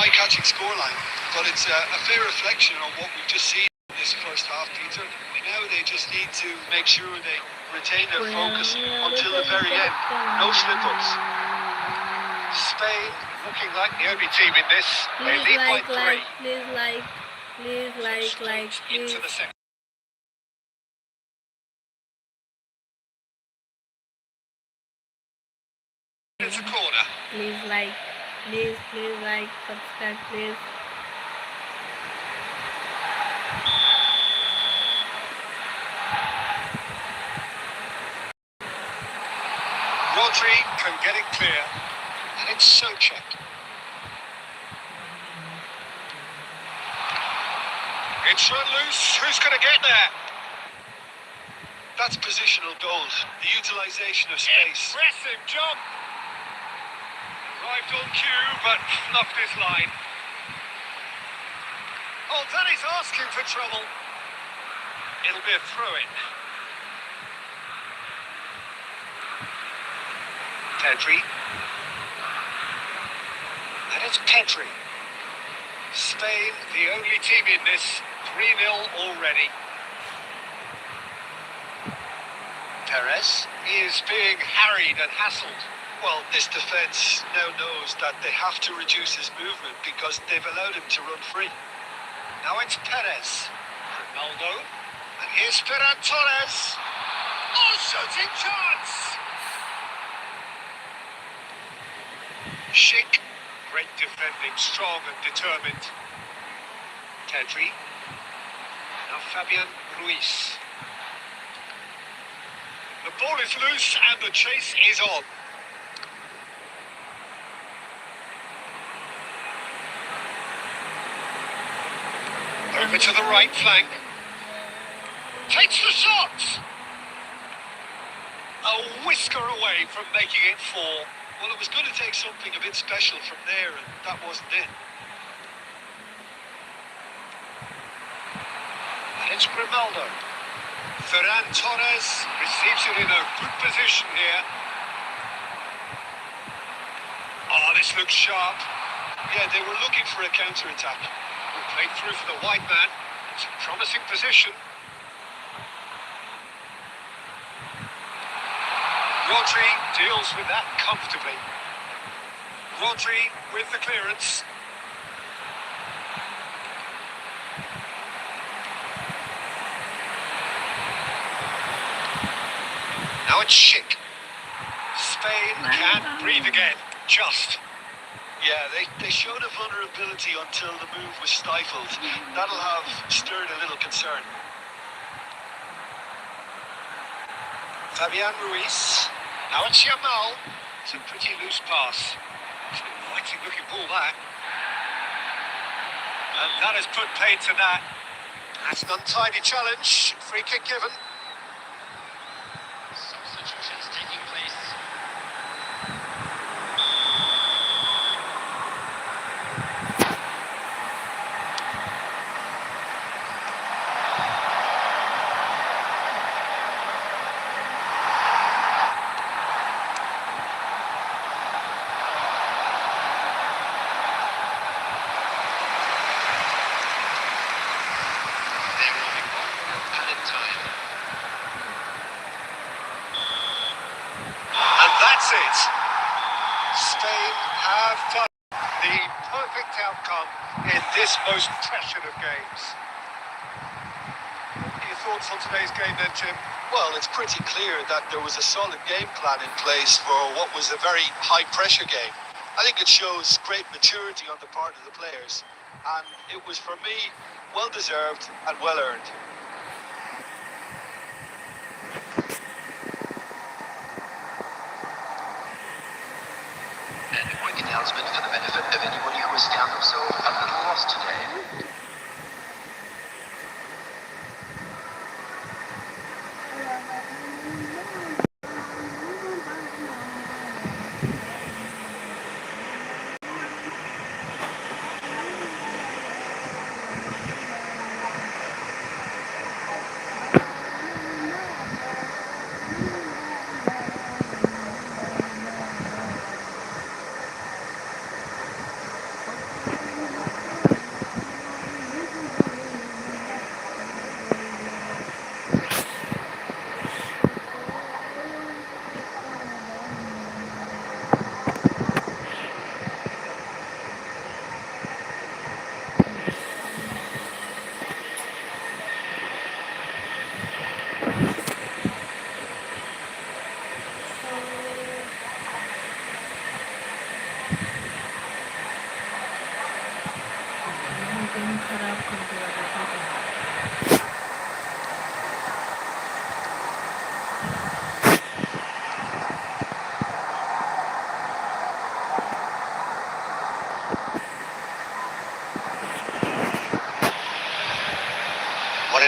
eye-catching scoreline, but it's a fair reflection on what we've just seen in this first half, Peter. Now they just need to make sure they retain their focus until the very end. No slip-ups. Spain looking like the only team in this. They lead by 3. Please like, into the second. It's a corner. please like, subscribe, please. Rodri can get it clear, and it's Socek. It's run loose. Who's going to get there? That's positional gold. The utilisation of space. Impressive jump. Arrived on cue, but fluffed his line. Oh, that is asking for trouble. It'll be a throw-in. Pedri. And it's Pedri. Spain, the only team in this. 3-0 already. Perez is being harried and hassled. Well, this defence now knows that they have to reduce his movement because they've allowed him to run free. Now it's Perez. Ronaldo. And here's Ferran Torres. Oh, shooting chance! Schick. Great defending, strong and determined. Pedri. Now Fabian Ruiz. The ball is loose and the chase is on. Over to the right flank. Takes the shot! A whisker away from making it 4. Well, it was going to take something a bit special from there, and that wasn't it. And it's Ronaldo. Ferran Torres receives it in a good position here. Oh, this looks sharp. Yeah, they were looking for a counter-attack. Played through for the white man. It's a promising position. Rodri deals with that comfortably. Rodri with the clearance. Now it's Schick. Spain can't breathe again. Just. Yeah, they showed a vulnerability until the move was stifled. That'll have stirred a little concern. Fabian Ruiz. Now it's Yamal. It's a pretty loose pass. It's an inviting looking ball, that. And that has put paid to that. That's an untidy challenge. Free kick given. Substitutions taking place. That's it. Spain have found the perfect outcome in this most pressured of games. Your thoughts on today's game then, Jim? Well, it's pretty clear that there was a solid game plan in place for what was a very high-pressure game. I think it shows great maturity on the part of the players, and it was, for me, well-deserved and well-earned. And a quick announcement for the benefit of anybody who has found themselves a little lost today.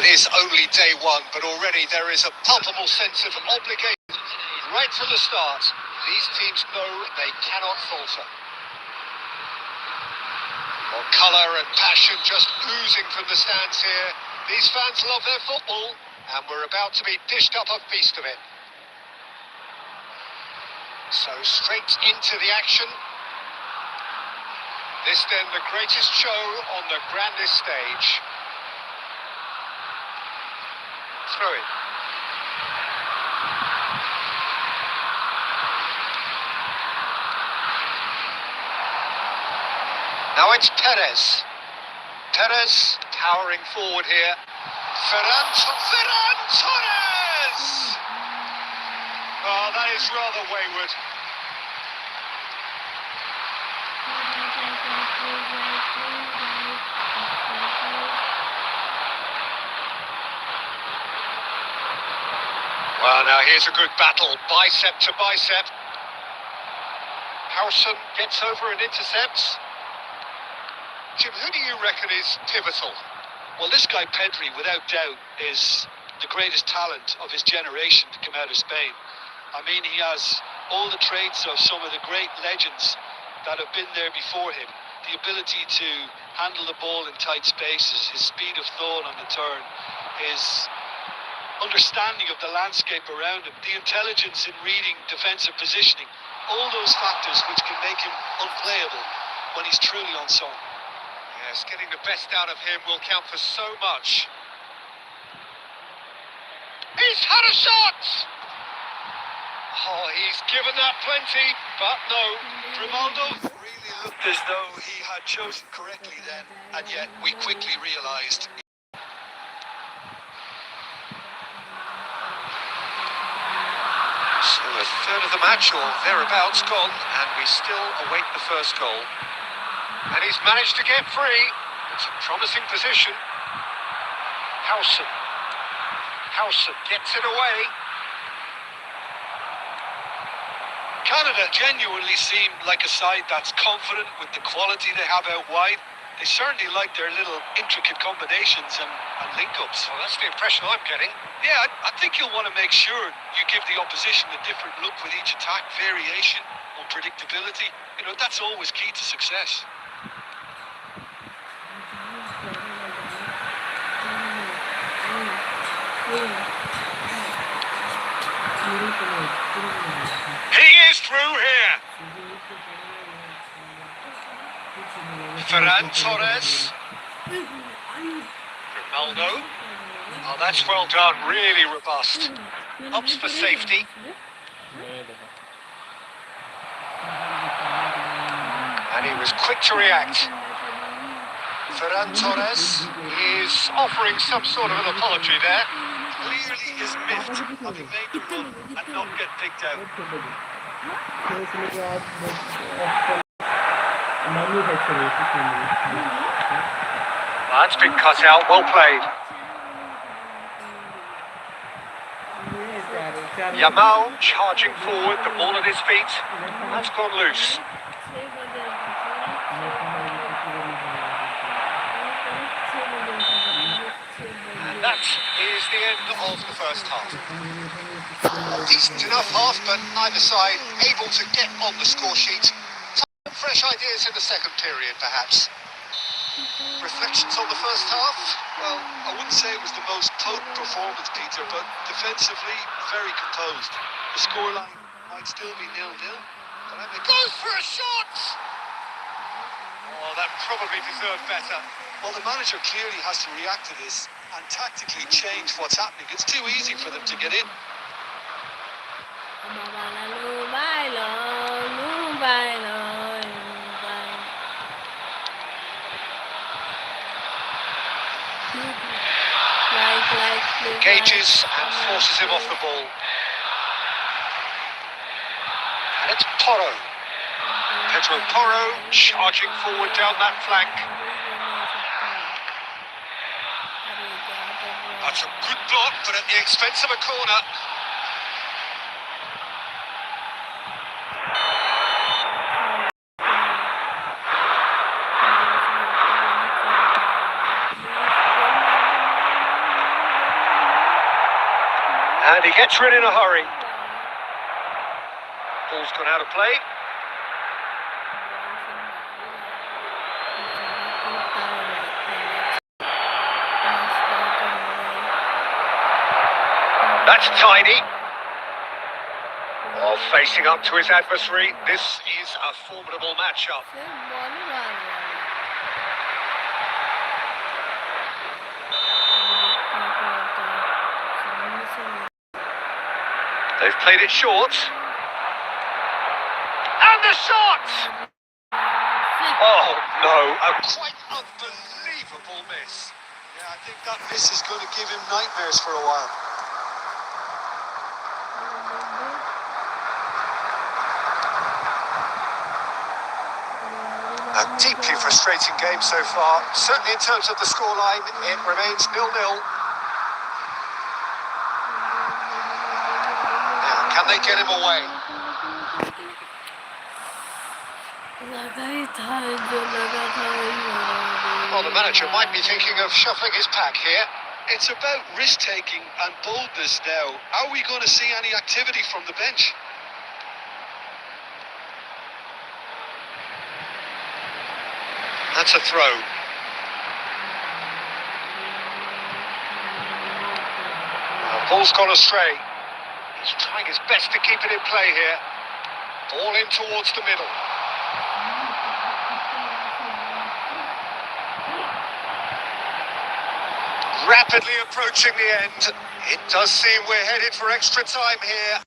It is only day one, but already there is a palpable sense of obligation right from the start. These teams know they cannot falter. Well, colour and passion just oozing from the stands here. These fans love their football, and we're about to be dished up a feast of it. So straight into the action. This then the greatest show on the grandest stage. Throw it. Now it's Perez. Perez powering forward here. Ferran Torres! Oh, that is rather wayward. Well, now here's a good battle, bicep to bicep. Howson gets over and intercepts. Jim, who do you reckon is pivotal? Well, this guy Pedri, without doubt, is the greatest talent of his generation to come out of Spain. I mean, he has all the traits of some of the great legends that have been there before him. The ability to handle the ball in tight spaces, his speed of thought on the turn, his understanding of the landscape around him, the intelligence in reading defensive positioning, all those factors which can make him unplayable when he's truly on song. Yes, getting the best out of him will count for so much. He's had a shot! Oh, he's given that plenty, but no. Grimaldo really looked as though he had chosen correctly then, and yet we quickly realised. So a third of the match or thereabouts gone, and we still await the first goal. And he's managed to get free. It's a promising position. Howson. Howson gets it away. Canada genuinely seem like a side that's confident with the quality they have out wide. They certainly like their little intricate combinations and link-ups. Well, that's the impression I'm getting. Yeah, I think you'll want to make sure you give the opposition a different look with each attack, variation, unpredictability. You know, that's always key to success. He is through here. Ferran Torres. Grimaldo. Oh, that's well done. Really robust. Ups for safety. And he was quick to react. Ferran Torres is offering some sort of an apology there. Clearly is miffed having made the run and not get picked out. That's been cut out. Well played. Yamal charging forward, the ball at his feet. That's gone loose. And that is the end of the first half. Decent enough half, but neither side able to get on the score sheet. Some fresh ideas in the second period, perhaps. Reflections on the first half? Well, I wouldn't say it was the most potent performance, Peter, but defensively, very composed. The scoreline might still be 0-0, but I think Goes for a shot! Oh, that probably deserved better. well, the manager clearly has to react to this and tactically change what's happening. It's too easy for them to get in. Engages and forces him off the ball. And it's Porro. Pedro Porro charging forward down that flank. That's a good block, but at the expense of a corner. And he gets rid in a hurry. Ball's gone out of play. That's tidy. Oh, facing up to his adversary. This is a formidable matchup. They've played it short. And the shot! Oh, no. A quite unbelievable miss. Yeah, I think that miss is going to give him nightmares for a while. A deeply frustrating game so far. Certainly in terms of the scoreline, it remains 0-0. Now, can they get him away? Well, the manager might be thinking of shuffling his pack here. It's about risk-taking and boldness now. Are we going to see any activity from the bench? That's a throw. Ball's gone astray. He's trying his best to keep it in play here. Ball in towards the middle. Rapidly approaching the end. It does seem we're headed for extra time here.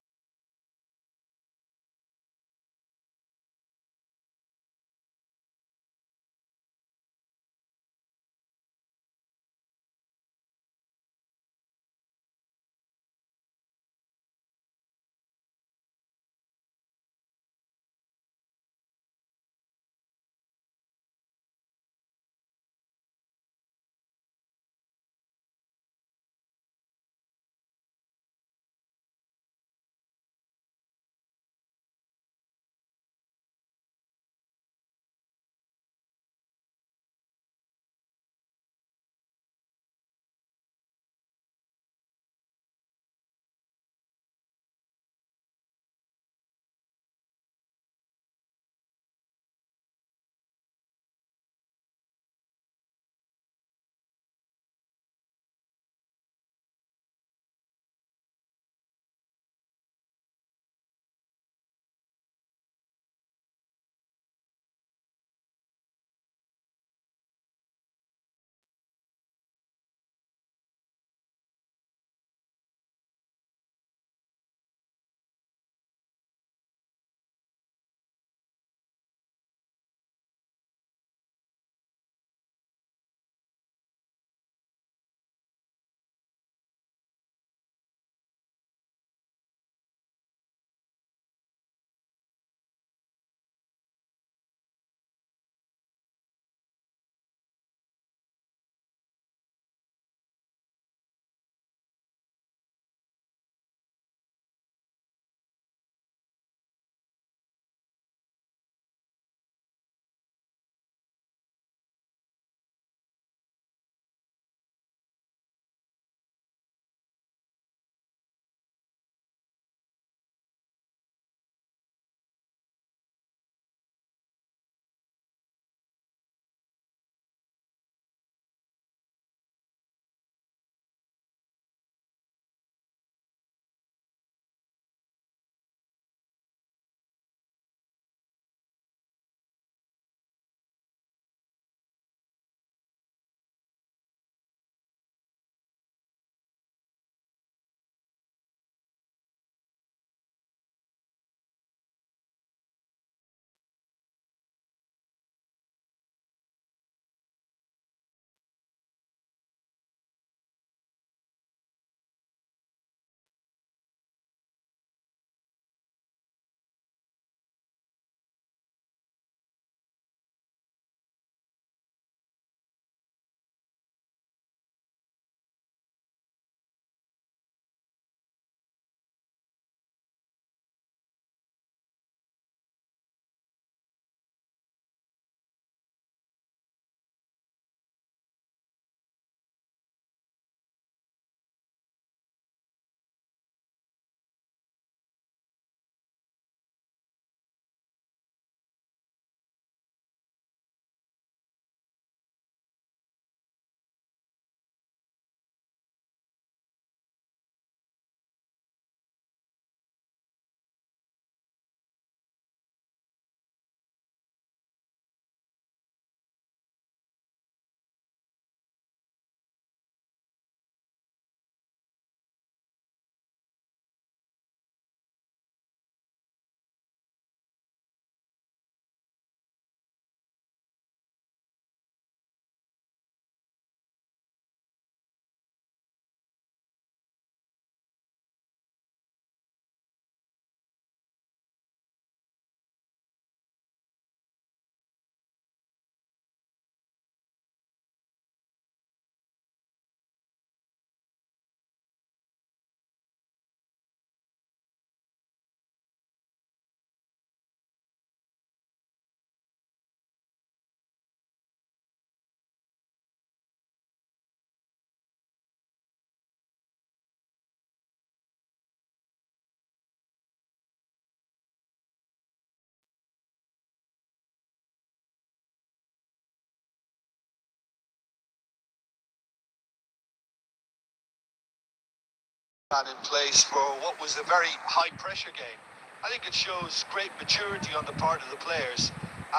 plan in place for what was a very high pressure game. I think it shows great maturity on the part of the players,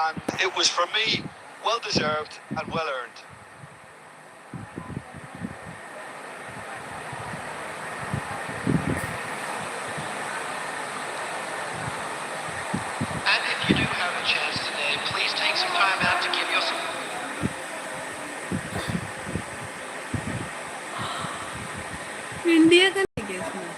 and it was for me well deserved and well earned. And if you do have a chance today, please take some time out to give yourself. India का नहीं है इसमें।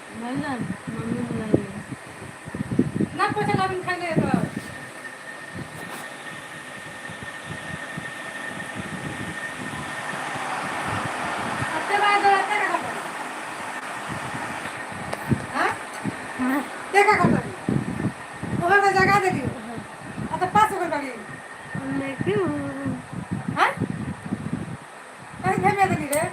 Mummy बुलाई ना पता लगा खाने तो अत्ते बाय दो अत्ते का खबर हां क्या का खबर ओवर का जगह दे दियो आता पास हो गई लेकिन हां कहीं घर में दे रे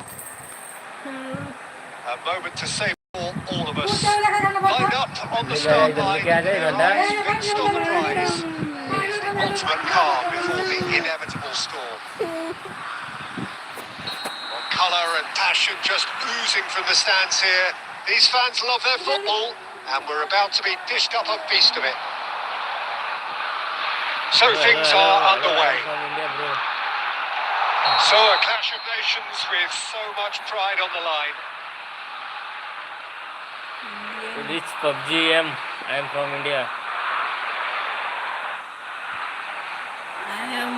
A moment to save all of us. Lined up on the start line. Fixed on the prize. It's the ultimate calm before the inevitable storm. Colour and passion just oozing from the stands here. These fans love their football, and we're about to be dished up a feast of it. So things are underway. So a clash of nations with so much pride on the line. It's PUBG M. I am from India.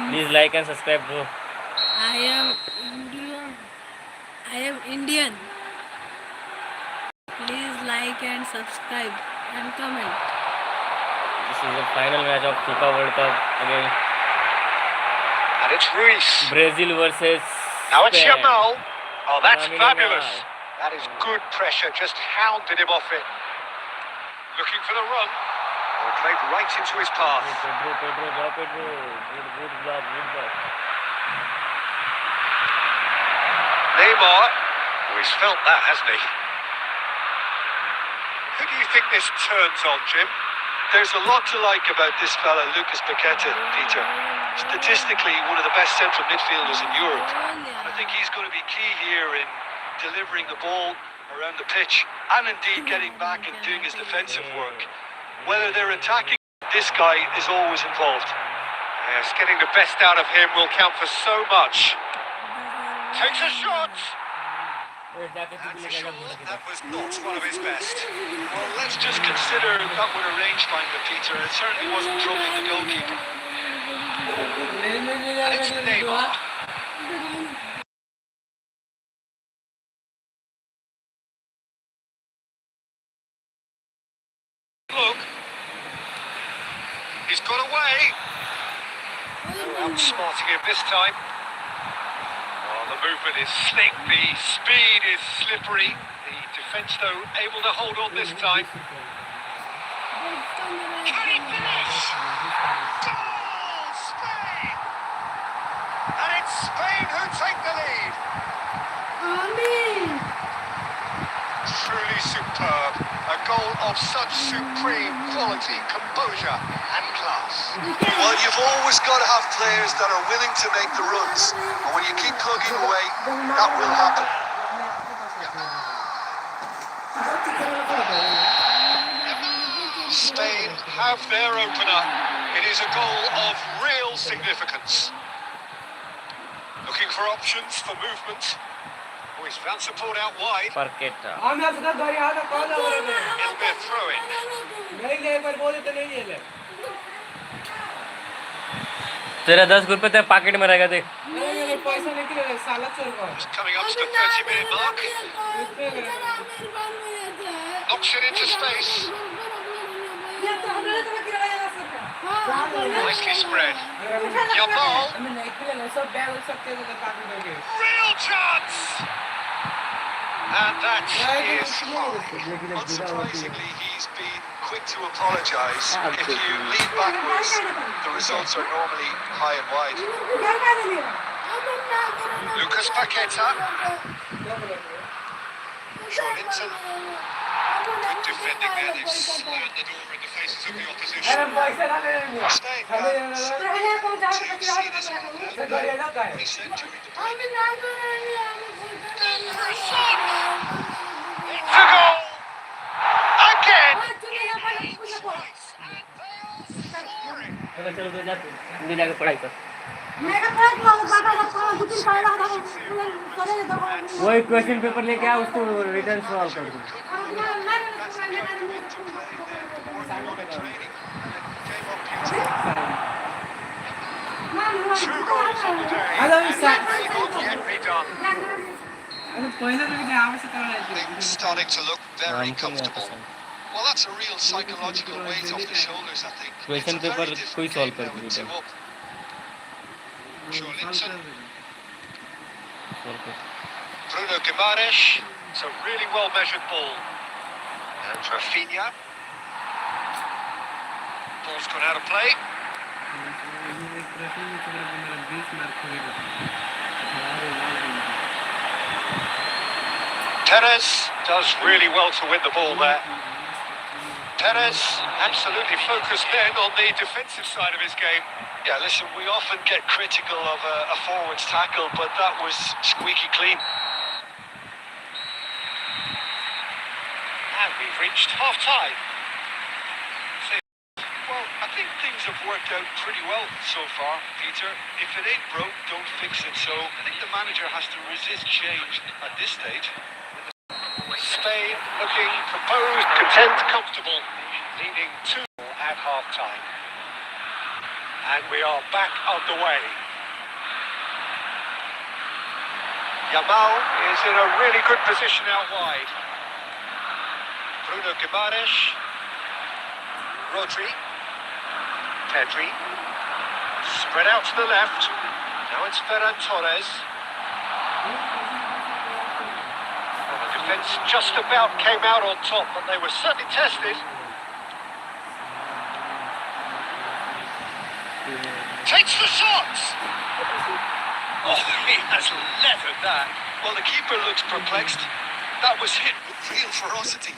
Please like and subscribe, bro. I am Indian. I am Indian. Please like and subscribe and comment. This is the final match of FIFA World Cup again. And it's Ruiz. Brazil versus Now it's Spain. Yamal. Oh, that's Lamine fabulous. Yamal. That is good pressure, just hounded him off it. Looking for the run. Oh, played right into his path. Pedro, go Pedro. Good block. Neymar. Oh, he's felt that, hasn't he? Who do you think this turns on, Jim? There's a lot to like about this fella, Lucas Paqueta, Peter. Statistically, one of the best central midfielders in Europe. And I think he's going to be key here in delivering the ball around the pitch and indeed getting back and doing his defensive work. Whether they're attacking, this guy is always involved. Yes, getting the best out of him will count for so much. Takes a shot. That's a shot. That was not one of his best. Well, let's just consider that were a rangefinder, Peter. It certainly wasn't troubling the goalkeeper. And it's Neymar. Look. He's got away. No outsmarting him this time. Oh, the movement is slick, the speed is slippery. The defence, though, able to hold on this time. Can he finish? Goal! Spain! And it's Spain who take the lead. Truly superb. A goal of such supreme quality, composure and class. Well, you've always got to have players that are willing to make the runs. And when you keep plugging away, that will happen. Spain have their opener. It is a goal of real significance. Looking for options for movement. Oh, he's found support out wide. Paqueta. It'll be a throw-in. तेरा 10 रुपए तेरे pocket में रहेगा देख. Just coming up to the 30-minute mark. Knocks it into space. Nicely spread. Yamal. Real chance. And that is high. Unsurprisingly, he's been quick to apologise. If you lead backwards, the results are normally high and wide. Lucas Paqueta. Jolinton. Good defending there. They've slammed the door in the faces of the opposition. Spain fans to see this happen. They said during the break. It's a goal! Again! Twice, and they are scoring! चलो चलो तो जा तू जाके पढ़ाई कर वही question paper लेके आ उसको रिटर्न सॉल्व कर दो Two goals on the day. Hello, And sir. it may not yet be done. Things starting to look very comfortable. Well, that's a real psychological weight off the shoulders, I think. Question It's a paper very कोई different solve game कर now दो with two return up. Solve कर Bruno Guimaraes. It's a really well-measured ball. And Rafinha. Ball's gone out of play. Perez does really well to win the ball there. Perez absolutely focused then on the defensive side of his game. Yeah, listen, we often get critical of a forward's tackle, but that was squeaky clean. And we've reached half-time. Well, I think things have worked out pretty well so far, Peter. If it ain't broke, don't fix it. So I think the manager has to resist change at this stage. Spain looking composed, content, comfortable, leading 2 at half-time. And we are back underway. Yamal is in a really good position out wide. Bruno Guimaraes. Rodri. Pedri. Spread out to the left. Now it's Ferran Torres. Well, the defence just about came out on top, but they were certainly tested. Takes the shot! Oh, he has leathered that. Well, the keeper looks perplexed. That was hit with real ferocity.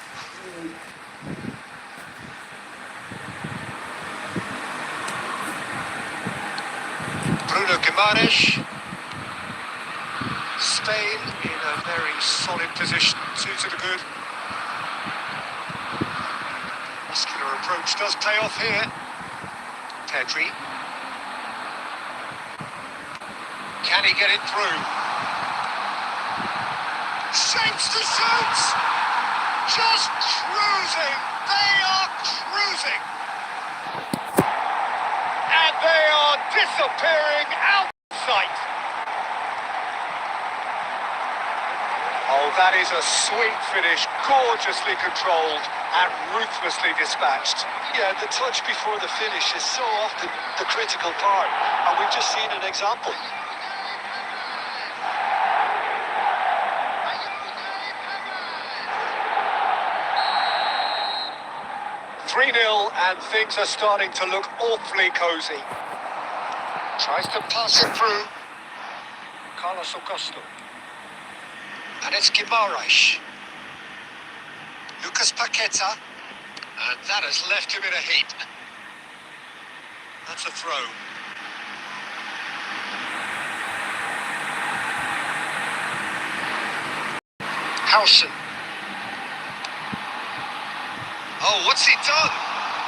Bruno Guimaraes. Spain in a very solid position. 2 to the good. Muscular approach does pay off here. Pedri. Can he get it through? Shapes to shoot! Just cruising! They are cruising! And they are disappearing out of sight! Oh, that is a sweet finish, gorgeously controlled and ruthlessly dispatched. Yeah, the touch before the finish is so often the critical part, and we've just seen an example. 3-0 and things are starting to look awfully cosy. Tries to pass it through. Carlos Augusto. And it's Guimaraes. Lucas Paqueta. And that has left him in a heap. That's a throw. Howson. Oh, what's he done?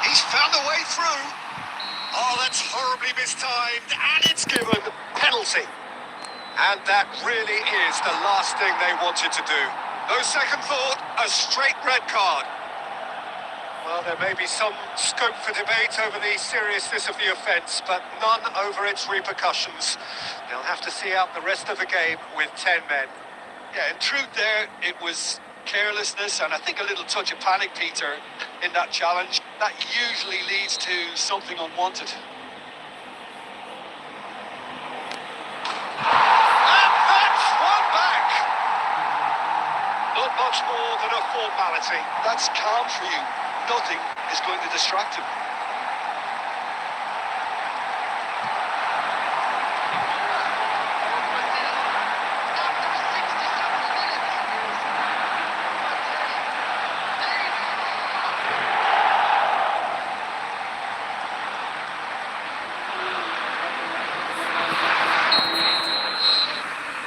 He's found a way through. Oh, that's horribly mistimed, and it's given penalty. And that really is the last thing they wanted to do. No second thought, a straight red card. Well, there may be some scope for debate over the seriousness of the offence, but none over its repercussions. They'll have to see out the rest of the game with 10 men. Yeah, in truth there, it was carelessness and I think a little touch of panic, Peter, in that challenge. That usually leads to something unwanted. And that's one back. Not much more than a formality. That's calm for you. Nothing is going to distract him.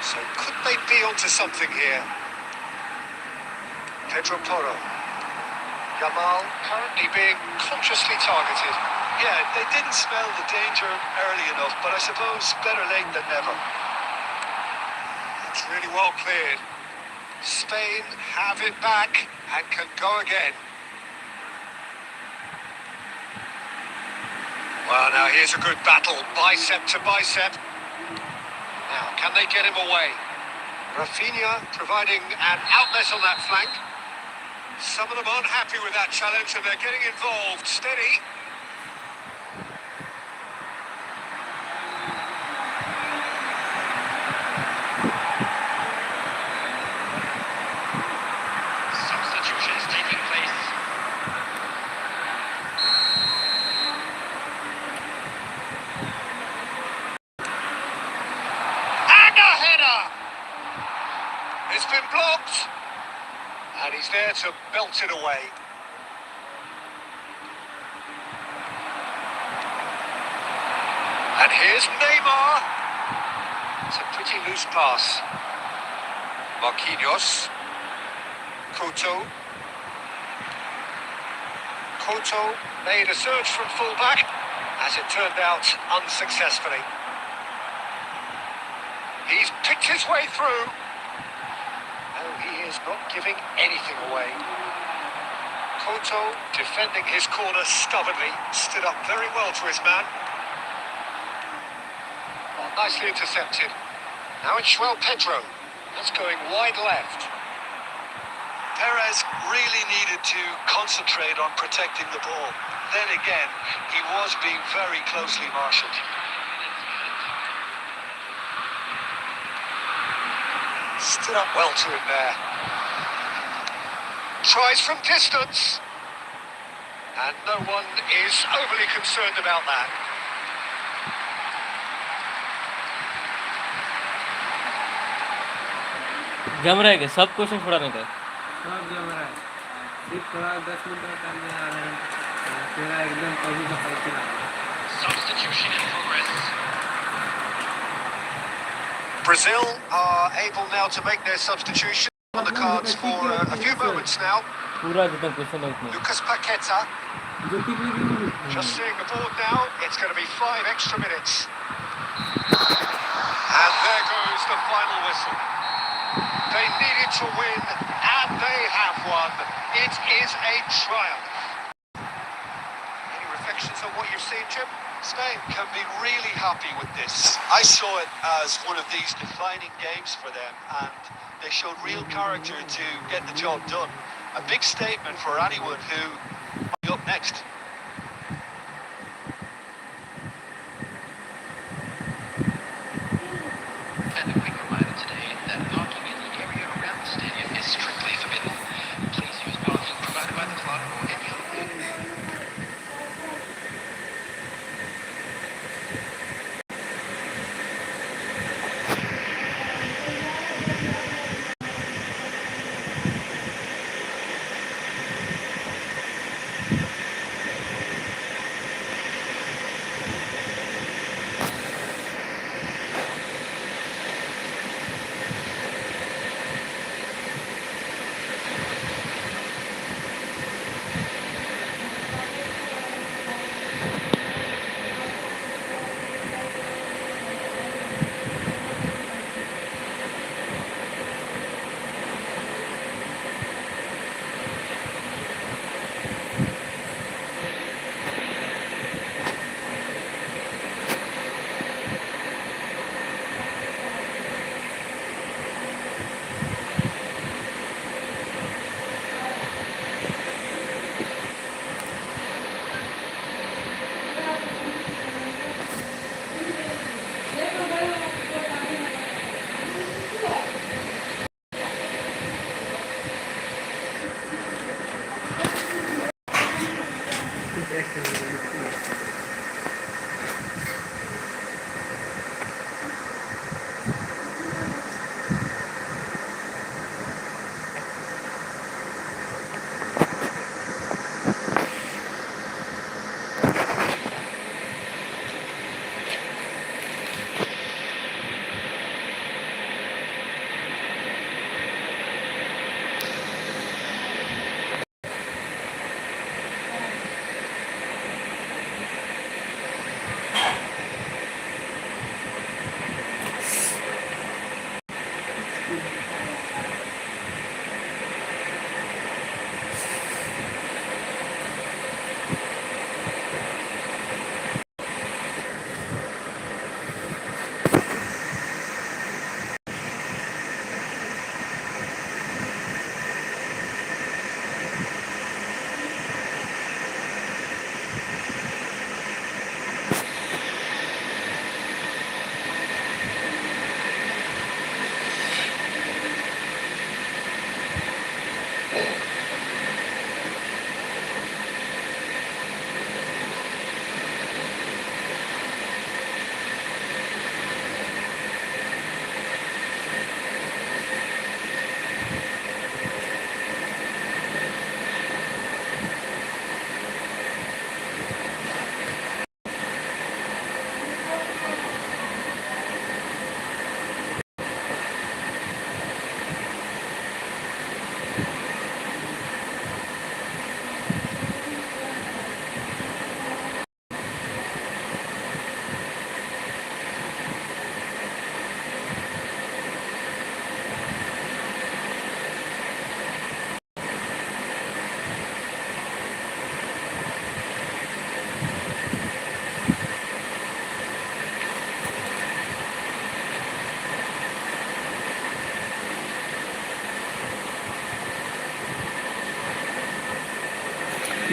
So could they be onto something here? Pedro Porro. Yamal currently being consciously targeted. Yeah, they didn't smell the danger early enough, but I suppose better late than never. It's really well cleared. Spain have it back and can go again. Well, now here's a good battle, bicep to bicep. Now, can they get him away? Rafinha providing an outlet on that flank. Some of them aren't happy with that challenge and they're getting involved. Steady. Substitution is taking place. And a header! It's been blocked. And he's there to belt it away. And here's Neymar. It's a pretty loose pass. Marquinhos. Couto. Couto made a surge from fullback, as it turned out unsuccessfully. He's picked his way through. No, he is not giving anything away. Couto, defending his corner stubbornly, stood up very well to his man. Oh, nicely intercepted. Now it's João Pedro. That's going wide left. Perez really needed to concentrate on protecting the ball. Then again, he was being very closely marshalled. Stood up well to him there. Tries from distance. And no one is overly concerned about that. जम रहा है क्या सब question छोड़ाने का सब जम रहा है सिर्फ थोड़ा 10 मिनट का टाइम में आ रहे हैं तेरा एकदम कभी का फैसला Substitution in progress. Brazil are able now to make their substitution on the cards for a few moments now. पूरा जितना क्वेश्चन है उसमें Lucas Paqueta, जो टिक लगी just seeing the board now, it's going to be 5 extra minutes. And there goes the final whistle. They needed to win, and they have won. It is a triumph. Any reflections on what you've seen, Jim? Spain can be really happy with this. I saw it as one of these defining games for them, and they showed real character to get the job done. A big statement for anyone who might be up next. And a quick reminder today that parking in the area around the stadium is strictly forbidden. Please use parking provided by the club or any other.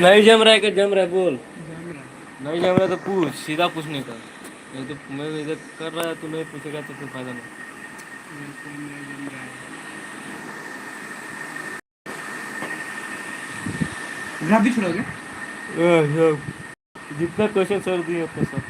नहीं जम रहा है कि जम रहा है बोल। जम रहा है। नहीं जम रहा है तो पूछ, सीधा पूछने का। नहीं तो मैं इधर कर रहा है, तू नहीं पूछेगा तो फिर फायदा नहीं। बिल्कुल मेरा जम रहा है। ग्राफ भी छोड़ोगे? जितना क्वेश्चन सर दिए उतना सब।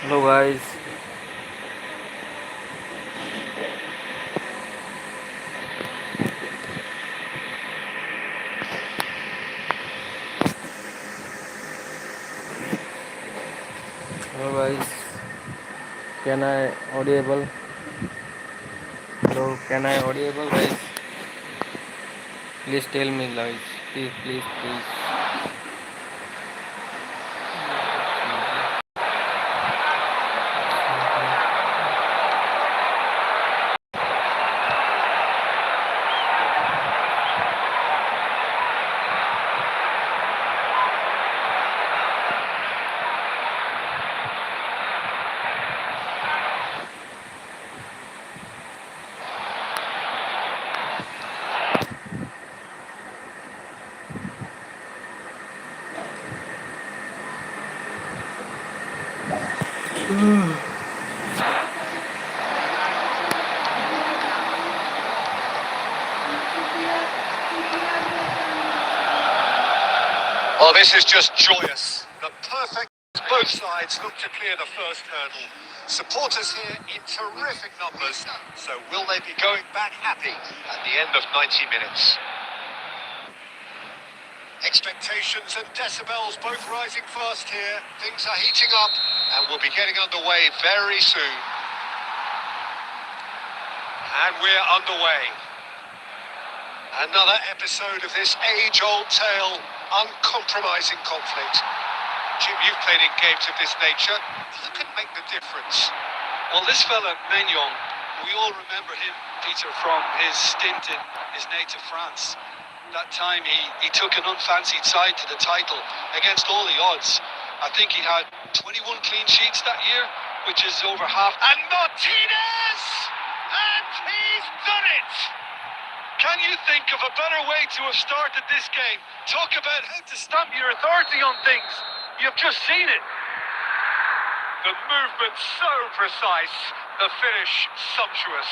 Hello guys, hello guys, can I audible? Hello, can I audible guys? Please tell me guys, please please please. Well, this is just joyous. The perfect. Both sides look to clear the first hurdle. Supporters here in terrific numbers. So will they be going back happy at the end of 90 minutes? Expectations and decibels both rising fast here. Things are heating up and we'll be getting underway very soon. And we're underway. Another episode of this age-old tale, uncompromising conflict. Jim, you've played in games of this nature. Who can make the difference? Well, this fella, Maignan, we all remember him, Peter, from his stint in his native France. That time he took an unfancied side to the title against all the odds. I think he had 21 clean sheets that year, which is over half. And Martinez! And he's done it! Can you think of a better way to have started this game? Talk about how to stamp your authority on things. You've just seen it. The movement so precise, the finish sumptuous.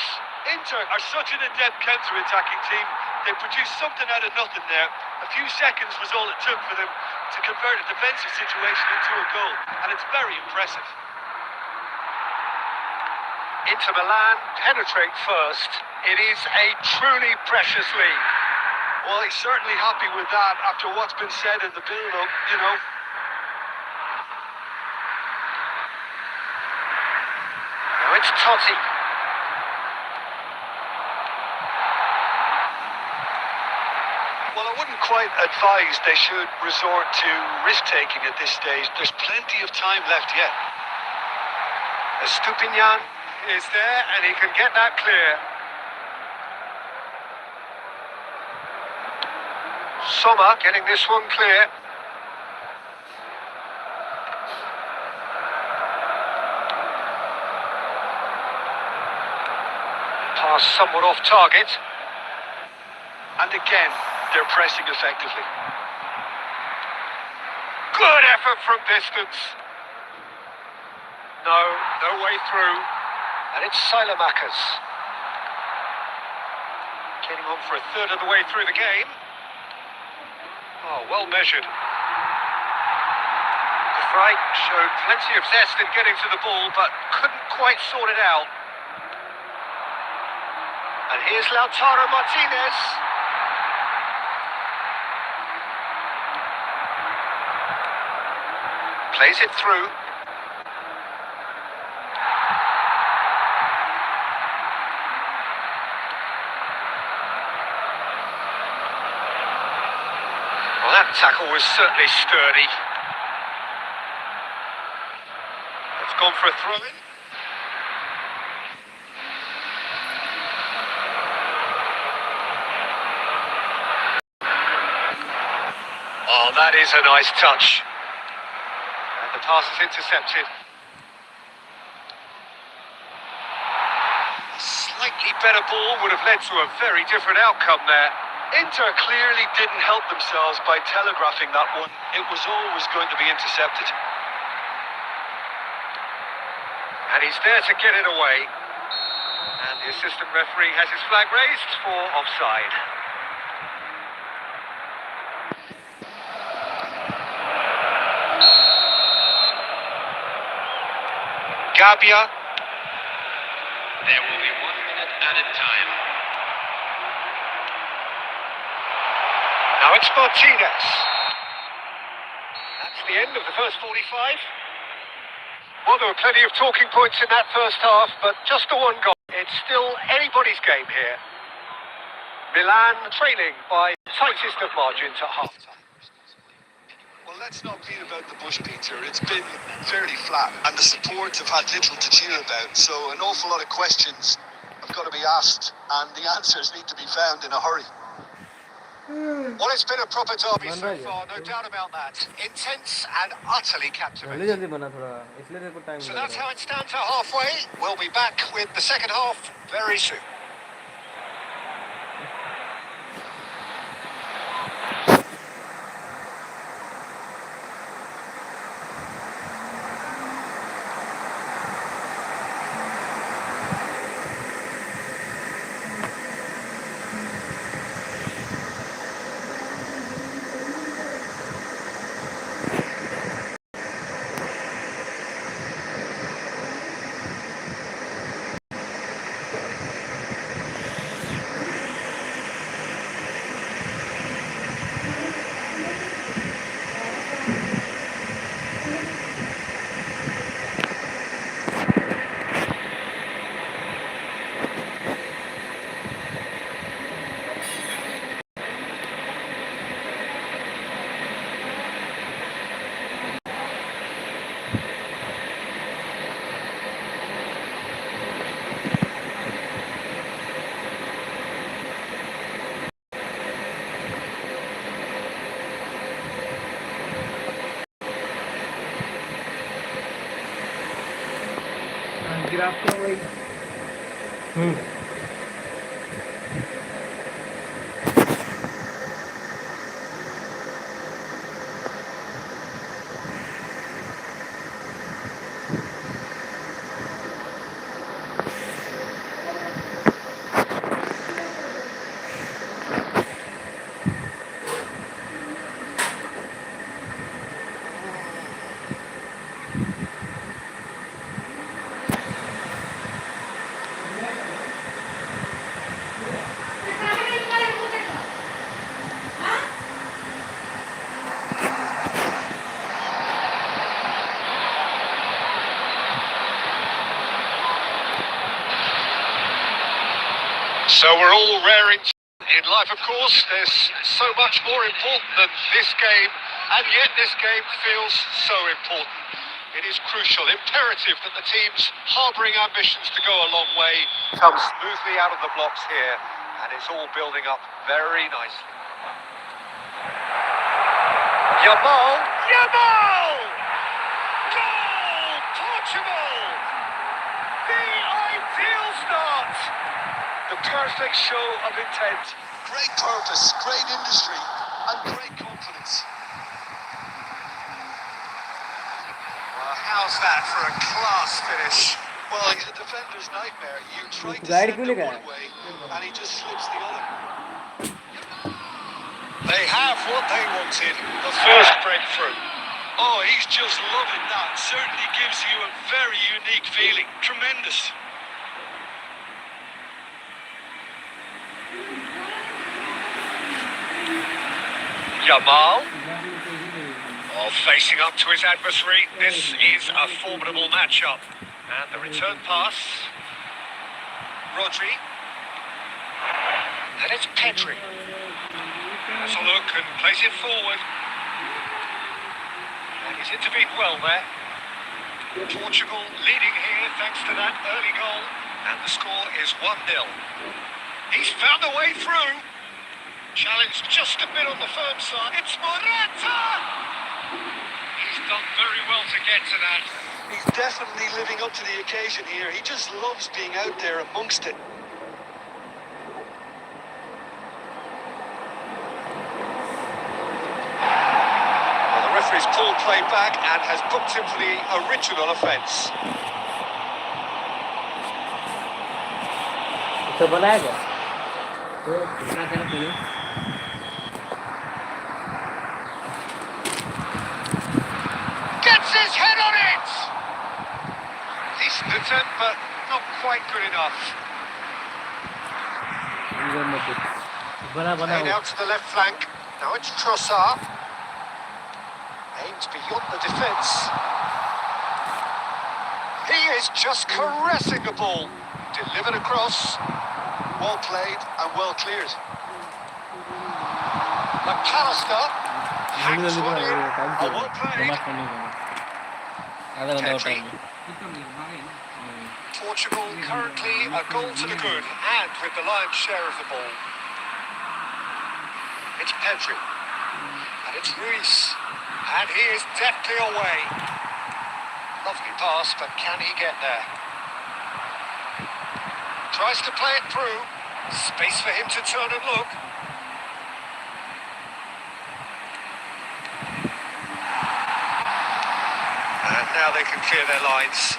Inter are such an adept counter-attacking team. They produced something out of nothing there. A few seconds was all it took for them to convert a defensive situation into a goal, and it's very impressive. Inter Milan penetrate first. It is a truly precious lead. Well, he's certainly happy with that after what's been said in the build-up, you know. Now it's Totti. Well, I wouldn't quite advise they should resort to risk-taking at this stage. There's plenty of time left yet. Estupinian is there and he can get that clear. Sommer getting this one clear. Pass somewhat off target. And again, they're pressing effectively. Good effort from distance. No way through. And it's Silamakers. Getting on for a third of the way through the game. Oh, well measured. De Vrij showed plenty of zest in getting to the ball, but couldn't quite sort it out. And here's Lautaro Martinez. Plays it through. Well, that tackle was certainly sturdy. It's gone for a throw-in. Oh, that is a nice touch. And the pass is intercepted. A slightly better ball would have led to a very different outcome there. Inter clearly didn't help themselves by telegraphing that one. It was always going to be intercepted. And he's there to get it away. And the assistant referee has his flag raised for offside. Gabbia. There will be 1 minute added time. Now it's Martinez. That's the end of the first 45. Well, there were plenty of talking points in that first half, but just the one goal. It's still anybody's game here. Milan trailing by tightest of margins at half-time. Well, let's not beat about the bush, Peter. It's been fairly flat, and the support have had little to cheer about. So an awful lot of questions have got to be asked, and the answers need to be found in a hurry. Well, it's been a proper derby बन so रहा है far, no doubt about that. Intense and utterly जल्दी captivating. जल्दी बना थोड़ा इसलिए तेरे को टाइम So लग that's रहा how it stands at halfway. We'll be back with the second half very soon. गिरा तो वही So we're all raring. In life, of course, there's so much more important than this game, and yet this game feels so important. It is crucial, imperative that the teams harbouring ambitions to go a long way come smoothly out of the blocks here, and it's all building up very nicely. Yamal! Yamal! Goal! Portugal! The ideal start! The perfect show of intent. Great purpose, great industry, and great confidence. Well, how's that for a class finish? Well, it's a defender's nightmare. You try to Guide send क्यों him नहीं one way, and he just slips the other. They have what they wanted, the first breakthrough. Oh, he's just loving that. Certainly gives you a very unique feeling. Tremendous. Yamal. Oh, facing up to his adversary. This is a formidable matchup. And the return pass. Rodri. And it's Pedri. Has a look and plays it forward. And he's intervened well there. Portugal leading here thanks to that early goal. And the score is 1-0. He's found a way through. Challenged just a bit on the firm side. It's Morata! He's done very well to get to that. He's definitely living up to the occasion here. He just loves being out there amongst it. Well, the referee's pulled play back and has booked him for the original offence. तो बनाएगा तो कितना करना चाहिए Gets his head on it! Decent attempt, but not quite good enough. बना बना Played out to the left flank. Now it's Trossard. Aims beyond the defence. He is just caressing the ball. Delivered across. Well played and well cleared. McAllister. Hangs one in. Oh, well played. आधा घंटा और Pedri. Time Portugal currently a goal to the good and with the lion's share of the ball. It's Pedri. And it's Ruiz. And he is deftly away. Lovely pass, but can he get there? Tries to play it through. Space for him to turn and look. And now they can clear their lines.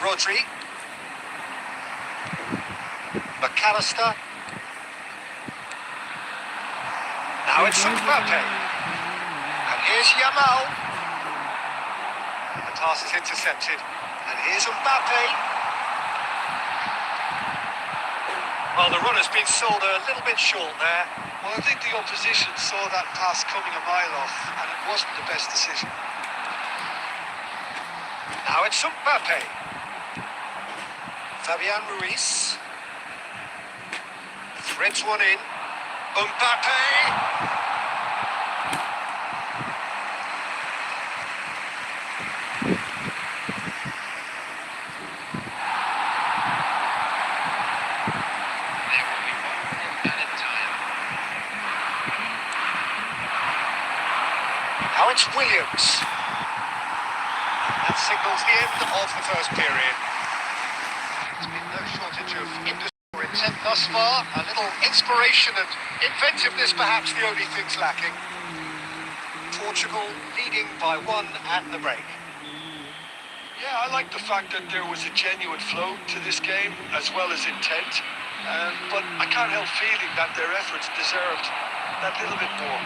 Rodri. McAllister. Now it's Mbappe. And here's Yamal. The pass is intercepted. And here's Mbappe. Well, the runner's been sold a little bit short there. Well, I think the opposition saw that pass coming a mile off, and it wasn't the best decision. Now it's Mbappe. Fabian Ruiz. Threads one in. Mbappe! There will be one more added time. Now it's Williams. That signals the end of the first period. There's been no shortage of industry or intent thus far. A little inspiration and inventiveness, perhaps the only things lacking. Portugal leading by 1 at the break. Yeah, I like the fact that there was a genuine flow to this game as well as intent. But I can't help feeling that their efforts deserved that little bit more.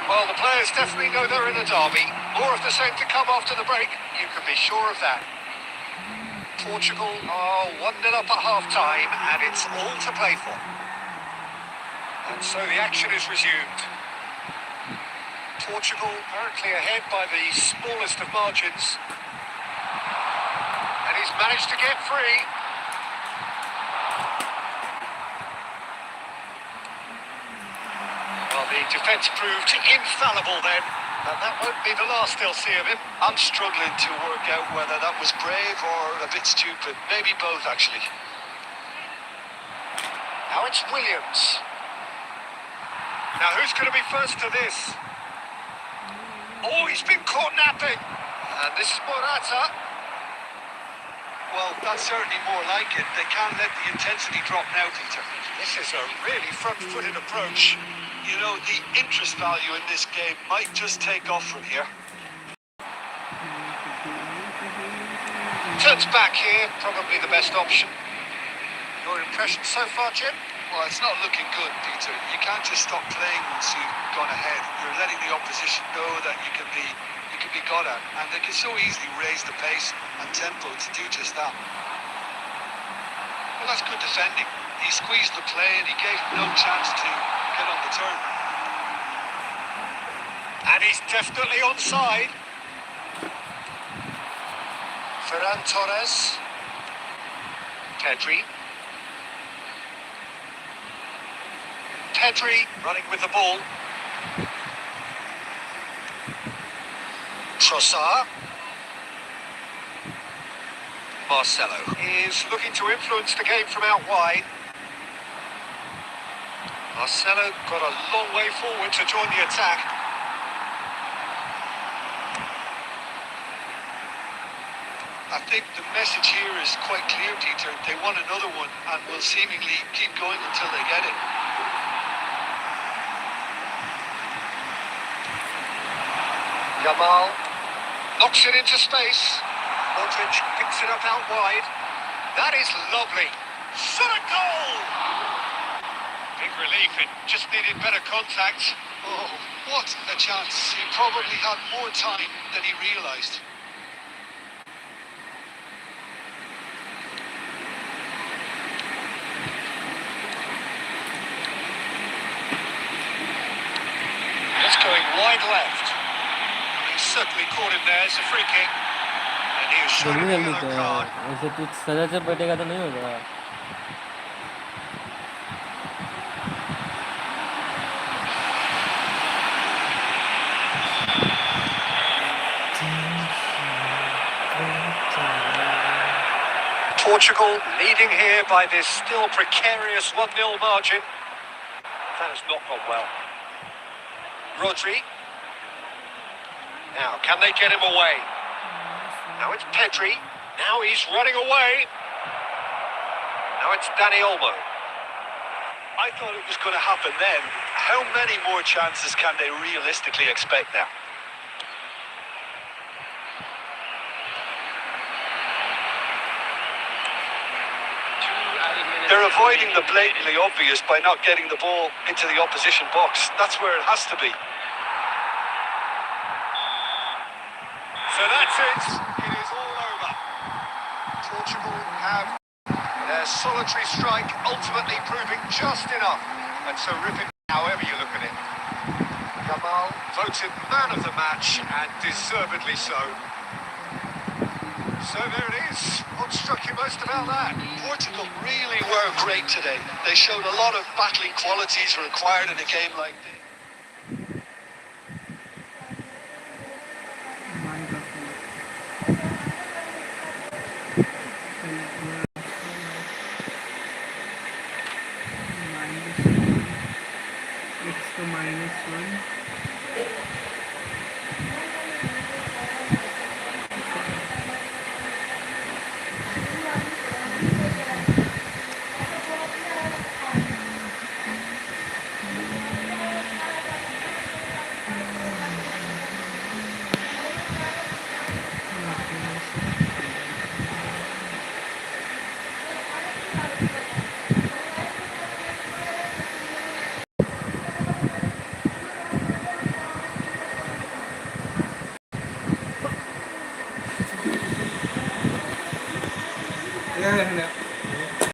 Well, the players definitely know they're in a derby. More of the same to come after the break, you can be sure of that. Portugal are 1-0 up at half-time, and it's all to play for. And so the action is resumed. Portugal currently ahead by the smallest of margins. And he's managed to get free. Well, the defence proved infallible then. And that won't be the last they'll see of him. I'm struggling to work out whether that was brave or a bit stupid. Maybe both, actually. Now it's Williams. Now who's going to be first to this? Oh, he's been caught napping. And this is Morata. Well, that's certainly more like it. They can't let the intensity drop now, Peter. This is a really front-footed approach. You know, the interest value in this game might just take off from here. Turns back here, probably the best option. Your impression so far, Jim? Well, it's not looking good, Peter. You can't just stop playing once you've gone ahead. You're letting the opposition know that you can be got at, and they can so easily raise the pace and tempo to do just that. Well, that's good defending. He squeezed the play and he gave him no chance to get on the turn. And he's definitely onside. Ferran Torres. Pedri. Pedri running with the ball. Trossard. Marcelo is looking to influence the game from out wide. Marcelo got a long way forward to join the attack. I think the message here is quite clear, Peter. They want another one and will seemingly keep going until they get it. Yamal knocks it into space. Modric picks it up out wide. That is lovely. Shot a goal! Big relief, it just needed better contact. Oh, what a chance. He probably had more time than he realised. It's going wide left. He certainly caught him there. It's a free kick. And he was shown a जल्दी जल्दी yellow कर card. ऐसे तू सजा से बैठेगा तो नहीं होगा. Portugal leading here by this still precarious 1-0 margin. That has not gone well. Rodri. Now, can they get him away? Now it's Pedri. Now he's running away. Now it's Dani Olmo. I thought it was going to happen then. How many more chances can they realistically expect now? They're avoiding the blatantly obvious by not getting the ball into the opposition box. That's where it has to be. So that's it. It is all over. Portugal have their solitary strike ultimately proving just enough. And terrific, however you look at it. Yamal voted man of the match, and deservedly so. So there it is. What struck you most about that? Portugal really were great today. They showed a lot of battling qualities required in a game like this. Yeah.